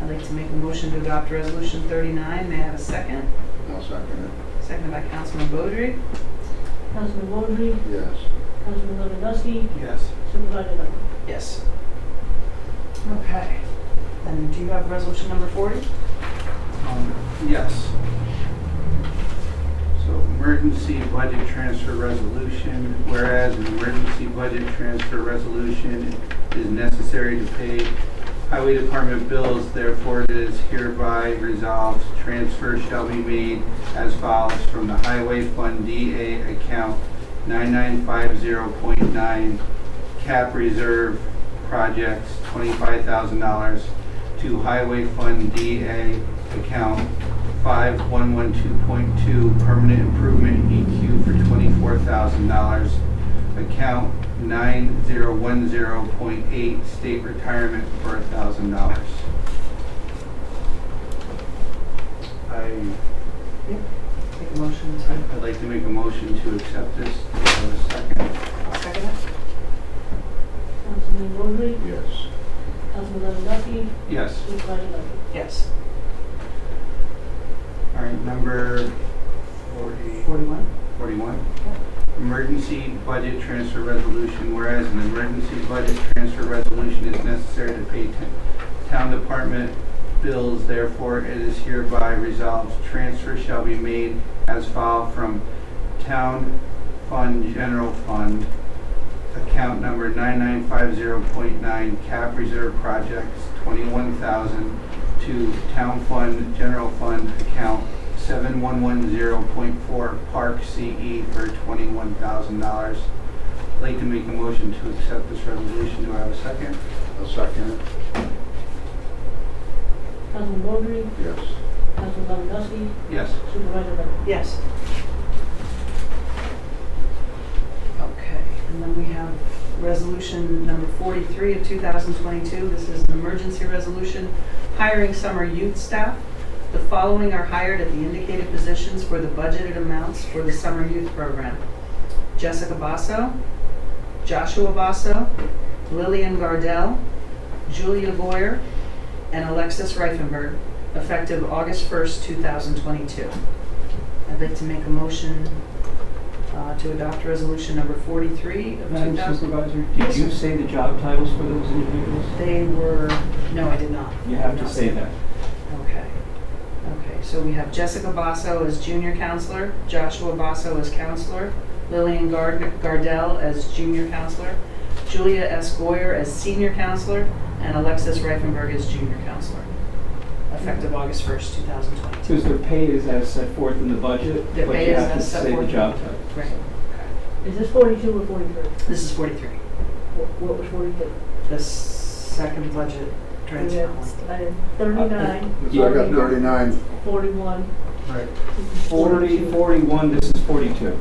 Speaker 3: I'd like to make a motion to adopt Resolution 39. May I have a second?
Speaker 2: I'll second it.
Speaker 3: Seconded by Councilman Beaudry.
Speaker 9: Councilman Bowdre,
Speaker 2: Yes.
Speaker 9: Councilman Lewandowski,
Speaker 5: Yes.
Speaker 9: Supervisor Dunn.
Speaker 3: Yes. Okay. Then do you have resolution number 40?
Speaker 5: Yes. So emergency budget transfer resolution, whereas an emergency budget transfer resolution is necessary to pay highway department bills, therefore it is hereby resolved, transfer shall be made as follows from the highway fund DA account 9950.9 cap reserve projects $25,000 to highway fund DA account 5112.2 permanent improvement EQ for $24,000, account 9010.8 state retirement for $1,000.
Speaker 3: Make a motion to.
Speaker 5: I'd like to make a motion to accept this. Do I have a second?
Speaker 3: I'll second it.
Speaker 9: Councilman Bowdre,
Speaker 2: Yes.
Speaker 9: Councilman Lewandowski,
Speaker 5: Yes.
Speaker 9: Supervisor Dunn.
Speaker 3: Yes.
Speaker 5: All right, number
Speaker 3: 41.
Speaker 5: 41. Emergency budget transfer resolution, whereas an emergency budget transfer resolution is necessary to pay town department bills, therefore it is hereby resolved, transfer shall be made as follows from town fund general fund account number 9950.9 cap reserve projects, 21,000 to town fund, general fund account 7110.4 park CE for $21,000. I'd like to make a motion to accept this resolution. Do I have a second?
Speaker 2: I'll second it.
Speaker 4: Councilman Baldry,
Speaker 2: Yes.
Speaker 4: Councilman Lewandowski,
Speaker 5: Yes.
Speaker 4: Supervisor Leonard.
Speaker 3: Yes. Okay, and then we have resolution number 43 of 2022. This is an emergency resolution hiring summer youth staff. The following are hired at the indicated positions for the budgeted amounts for the summer youth program: Jessica Basso, Joshua Basso, Lillian Gardell, Julia Boyer, and Alexis Reifenberg, effective August 1st, 2022. I'd like to make a motion to adopt resolution number 43 of
Speaker 7: Madam
Speaker 3: 2000.
Speaker 7: Supervisor,
Speaker 3: Yes,
Speaker 7: did you
Speaker 3: sir.
Speaker 7: say the job titles for those individuals?
Speaker 3: They were, no, I did not.
Speaker 7: You have
Speaker 3: Did
Speaker 7: to
Speaker 3: not
Speaker 7: say that.
Speaker 3: Okay. Okay, so we have Jessica Basso as junior counselor, Joshua Basso as counselor, Lillian Gardell as junior counselor, Julia S. Goyer as senior counselor, and Alexis Reifenberg as junior counselor, effective August 1st, 2022.
Speaker 7: Because their pay is as set forth in the budget,
Speaker 3: Their
Speaker 7: but
Speaker 3: pay
Speaker 7: you
Speaker 3: is
Speaker 7: have to
Speaker 3: as set
Speaker 7: say
Speaker 3: forth
Speaker 7: the
Speaker 3: in
Speaker 7: job
Speaker 3: the-
Speaker 7: title.
Speaker 3: Right.
Speaker 4: Is this 42 or 43?
Speaker 3: This is 43,
Speaker 4: What was 42?
Speaker 3: the second budget transfer one.
Speaker 4: I had 39,
Speaker 2: So I got 39.
Speaker 4: 41.
Speaker 5: Right.
Speaker 7: 40, 41, this is 42.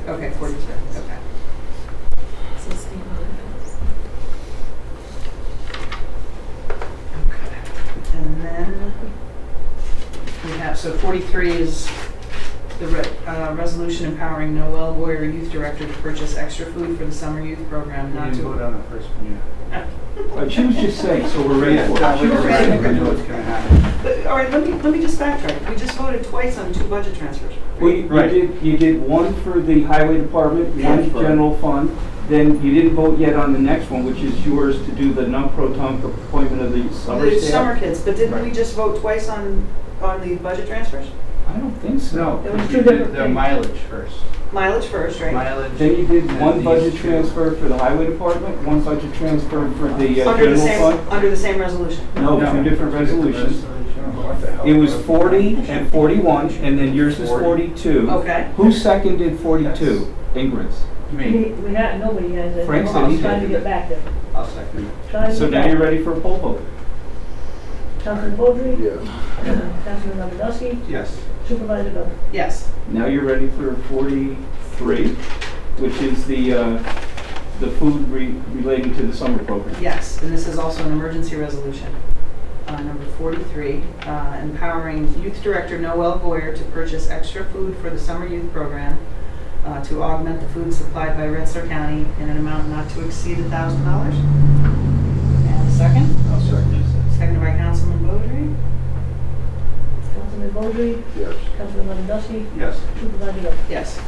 Speaker 3: Okay, 42, okay.
Speaker 8: So stay on it.
Speaker 3: Okay. And then we have, so 43 is the resolution empowering Noel Boyer, youth director, to purchase extra food for the summer youth program,
Speaker 5: We
Speaker 3: not
Speaker 5: didn't vote
Speaker 3: to.
Speaker 5: on the first one yet.
Speaker 7: She was just saying, so we're ready for
Speaker 5: Yeah,
Speaker 7: it.
Speaker 5: we were ready.
Speaker 3: ready.
Speaker 5: We knew what's gonna happen.
Speaker 3: But, all right, let me just backtrack. We just voted twice on 2 budget transfers.
Speaker 5: Right.
Speaker 7: You did one for the highway department, one
Speaker 3: Yeah.
Speaker 7: general fund, then you didn't vote yet on the next one, which is yours to do the non-pro-tunc appointment of the summer
Speaker 3: The
Speaker 7: staff.
Speaker 3: summer kids, but didn't we
Speaker 5: Right.
Speaker 3: just vote twice on the budget transfers?
Speaker 7: I don't think so.
Speaker 5: No,
Speaker 4: It was
Speaker 5: we
Speaker 4: two
Speaker 5: did
Speaker 4: different
Speaker 5: the
Speaker 4: things.
Speaker 5: mileage first.
Speaker 3: Mileage first, right?
Speaker 5: Mileage.
Speaker 7: Then you did
Speaker 5: and
Speaker 7: one
Speaker 5: these
Speaker 7: budget
Speaker 5: two.
Speaker 7: transfer for the highway department, one budget transfer for the
Speaker 3: Under the
Speaker 7: general
Speaker 3: same,
Speaker 7: fund.
Speaker 3: under the same resolution.
Speaker 7: No,
Speaker 5: No.
Speaker 7: two different resolutions.
Speaker 2: What the hell?
Speaker 7: It was 40 and 41, and then yours is 42.
Speaker 3: Okay.
Speaker 7: Who seconded 42? Ingrid's.
Speaker 5: Me,
Speaker 4: We had, nobody has it.
Speaker 7: Frank
Speaker 5: said he
Speaker 4: I'm trying to
Speaker 5: did.
Speaker 4: get back there.
Speaker 5: I'll second it.
Speaker 4: Trying to
Speaker 7: So
Speaker 4: get
Speaker 7: now
Speaker 4: back.
Speaker 7: you're ready for a poll vote.
Speaker 4: Councilman Baldry,
Speaker 2: Yes.
Speaker 4: Councilman Lewandowski,
Speaker 5: Yes.
Speaker 4: Supervisor Leonard.
Speaker 3: Yes.
Speaker 7: Now you're ready for 43, which is the food relating to the summer program.
Speaker 3: Yes, and this is also an emergency resolution. Number 43, empowering Youth Director Noel Boyer to purchase extra food for the summer youth program to augment the food supplied by Rensselaer County in an amount not to exceed $1,000. And a second?
Speaker 2: I'll second it.
Speaker 3: Seconded by Councilman Baldry.
Speaker 4: Councilman Baldry,
Speaker 2: Yes.
Speaker 4: Councilman Lewandowski,
Speaker 5: Yes.
Speaker 4: Supervisor Leonard.
Speaker 3: Yes.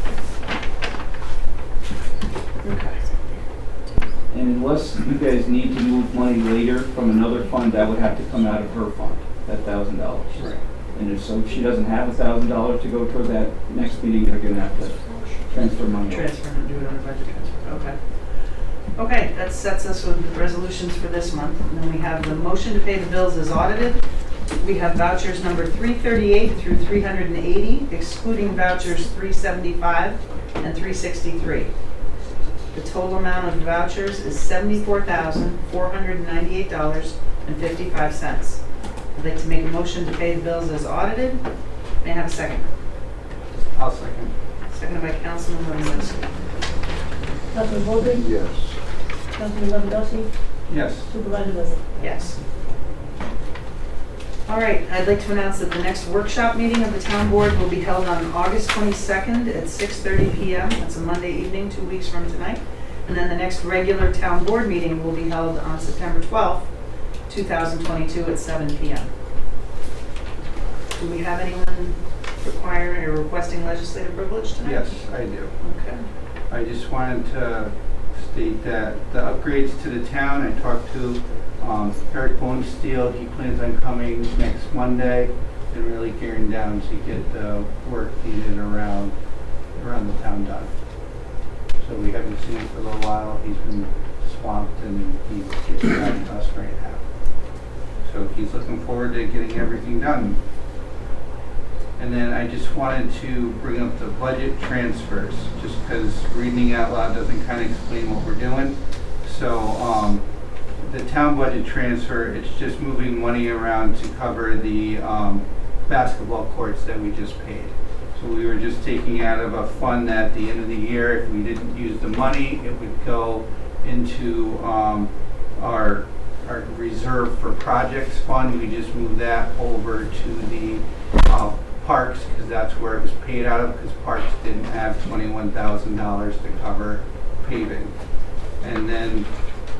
Speaker 3: Okay.
Speaker 7: And unless you guys need to move money later from another fund, that would have to come out of her fund, that $1,000.
Speaker 5: Right.
Speaker 7: And if so, if she doesn't have $1,000 to go toward that next meeting, they're gonna have to transfer money. over.
Speaker 3: Transfer and do it on a budget transfer, okay. Okay, that sets us with resolutions for this month. And then we have the motion to pay the bills as audited. We have vouchers number 338 through 380, excluding vouchers 375 and 363. The total amount of vouchers is $74,498.55. I'd like to make a motion to pay the bills as audited. May I have a second?
Speaker 5: I'll second.
Speaker 3: Seconded by Councilman Lewandowski.
Speaker 9: Councilman Baldry,
Speaker 2: Yes.
Speaker 9: Councilman Lewandowski,
Speaker 5: Yes.
Speaker 9: Supervisor Leonard.
Speaker 3: Yes. All right, I'd like to announce that the next workshop meeting of the town board will be held on August 22nd at 6:30 PM. That's a Monday evening, 2 weeks from tonight. And then the next regular town board meeting will be held on September 12th, 2022 at 7 PM. Do we have anyone requiring or requesting legislative privilege tonight?
Speaker 5: Yes, I do.
Speaker 3: Okay.
Speaker 5: I just wanted to state that the upgrades to the town, I talked to Eric Bonesteel. He plans on coming next Monday and really gearing down to get the work needed around the town done. So we haven't seen him for a little while. He's been swamped and he's getting back to us right now. So he's looking forward to getting everything done. And then I just wanted to bring up the budget transfers, just because reading out loud doesn't kind of explain what we're doing. So the town budget transfer, it's just moving money around to cover the basketball courts that we just paid. So we were just taking out of a fund that at the end of the year, if we didn't use the money, it would go into our reserve for projects fund. We just moved that over to the parks, because that's where it was paid out of, because parks didn't have $21,000 to cover paving. And then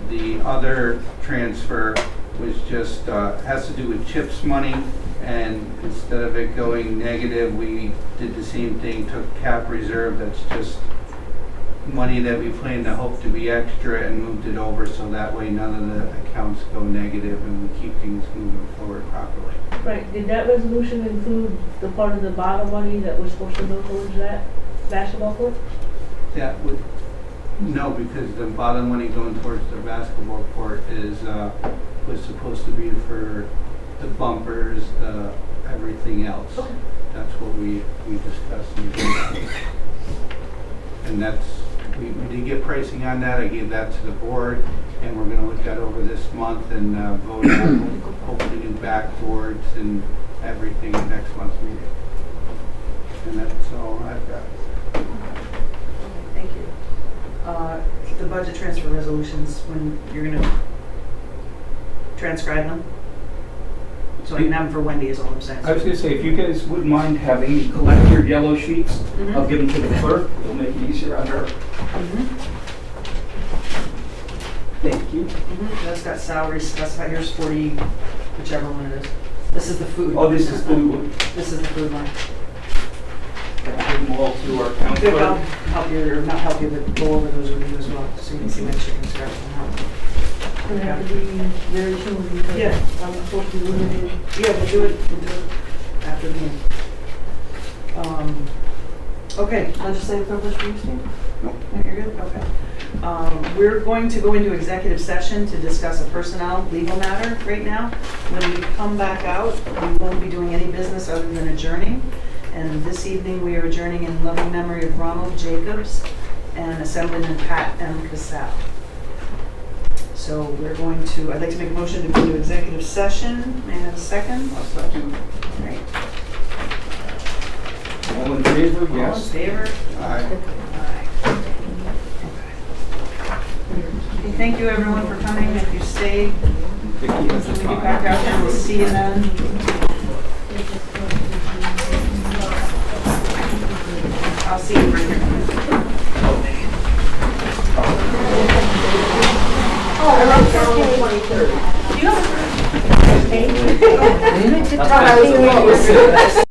Speaker 5: the other transfer was just, has to do with CHIPS money, and instead of it going negative, we did the same thing, took cap reserve, that's just money that we plan to hope to be extra, and moved it over so that way none of the accounts go negative and we keep things moving forward properly.
Speaker 4: Right, did that resolution include the part of the bottom money that was supposed to go towards that basketball court?
Speaker 5: That would, no, because the bottom money going towards the basketball court is, was supposed to be for the bumpers, everything else.
Speaker 4: Okay.
Speaker 5: That's what we discussed. And that's, we did get pricing on that. I gave that to the board, and we're gonna look that over this month and vote on hopefully new backboards and everything at next month's meeting. And that's all I've got.
Speaker 3: Thank you. The budget transfer resolutions, when you're gonna transcribe them? So I can have them for Wendy is all I'm saying.
Speaker 7: I was gonna say, if you guys wouldn't mind having collect your yellow sheets,
Speaker 3: Mhm.
Speaker 7: I'll give them to the clerk, it'll make it easier on her.
Speaker 3: Mhm.
Speaker 7: Thank you.
Speaker 3: That's got salaries specified, here's 40, whichever one it is. This is the food.
Speaker 7: Oh, this is food one.
Speaker 3: This is the food one.
Speaker 7: I'll give them all to our town
Speaker 3: Good, I'll
Speaker 7: clerk.
Speaker 3: help you, or not help you, but go over those with you as well, so you can see my chicken scratch them out.
Speaker 4: Gonna have to be very soon because
Speaker 3: Yeah.
Speaker 4: I'm supposed to be limited.
Speaker 3: Yeah, we'll do it after the meeting. Okay, legislative privilege for you, Steve?
Speaker 7: No.
Speaker 3: You're good, okay. We're going to go into executive session to discuss a personnel legal matter right now. When we come back out, we won't be doing any business other than adjourning. And this evening, we are adjourning in loving memory of Ronald Jacobs and Assemblyman Pat M. Casal. So we're going to, I'd like to make a motion to go into executive session. May I have a second?
Speaker 7: I'll second.
Speaker 3: All right.
Speaker 7: All in favor?
Speaker 3: All in
Speaker 7: Yes.
Speaker 3: favor?
Speaker 5: Aye.
Speaker 3: Aye. Okay, thank you everyone for coming. If you stay,
Speaker 7: Vicki has the
Speaker 3: when we get
Speaker 7: time.
Speaker 3: back out there, we'll see you then. I'll see you right here.
Speaker 10: I wrote down the 23rd.
Speaker 3: You know,